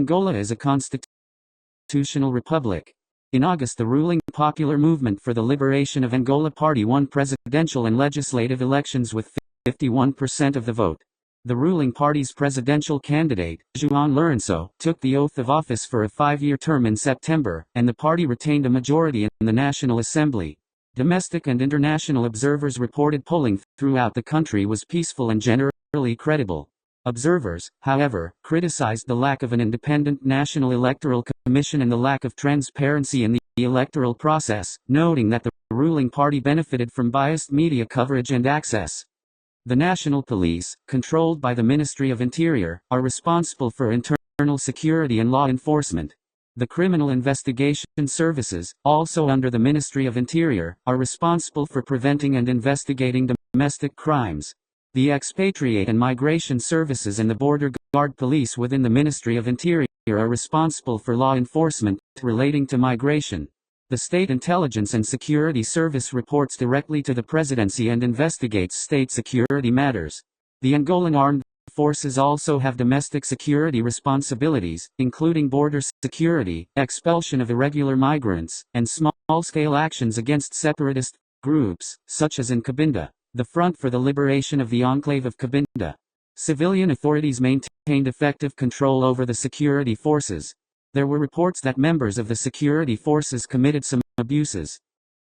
Angola is a constitutional republic. In August, the ruling Popular Movement for the Liberation of Angola party won presidential and legislative elections with 51% of the vote. The ruling party's presidential candidate, João Lourenço, took the oath of office for a 5-year term in September, and the party retained a majority in the National Assembly. Domestic and international observers reported polling throughout the country was peaceful and generally credible. Observers, however, criticized the lack of an independent National Electoral Commission and the lack of transparency in the electoral process, noting that the ruling party benefited from biased media coverage and access. The National Police, controlled by the Ministry of Interior, are responsible for internal security and law enforcement. The Criminal Investigation Services, also under the Ministry of Interior, are responsible for preventing and investigating domestic crimes. The Expatriate and Migration Services and the Border Guard Police within the Ministry of Interior are responsible for law enforcement relating to migration. The State Intelligence and Security Service reports directly to the Presidency and investigates state security matters. The Angolan Armed Forces also have domestic security responsibilities, including border security, expulsion of irregular migrants, and small-scale actions against separatist groups, such as in Cabinda, the Front for the Liberation of the Enclave of Cabinda. Civilian authorities maintained effective control over the security forces. There were reports that members of the security forces committed some abuses.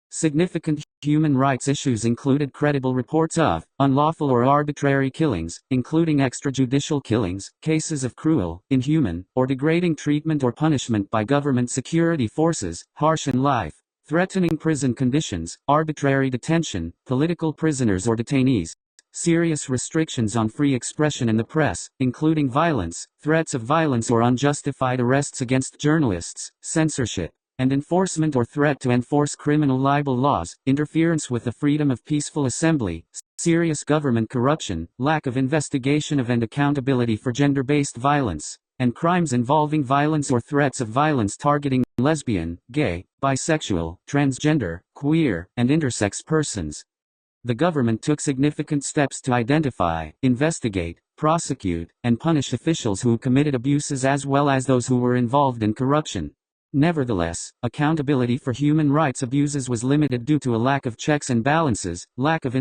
Significant human rights issues included credible reports of unlawful or arbitrary killings, including extrajudicial killings, cases of cruel, inhuman, or degrading treatment or punishment by government security forces, harsh and life-threatening prison conditions, arbitrary detention, political prisoners or detainees. Serious restrictions on free expression and the press, including violence, threats of violence or unjustified arrests against journalists, censorship, and enforcement or threat to enforce criminal libel laws, interference with the freedom of peaceful assembly, serious government corruption, lack of investigation of and accountability for gender-based violence, and crimes involving violence or threats of violence targeting lesbian, gay, bisexual, transgender, queer, and intersex persons. The government took significant steps to identify, investigate, prosecute, and punish officials who committed abuses as well as those who were involved in corruption. Nevertheless, accountability for human rights abuses was limited due to a lack of checks and balances, lack of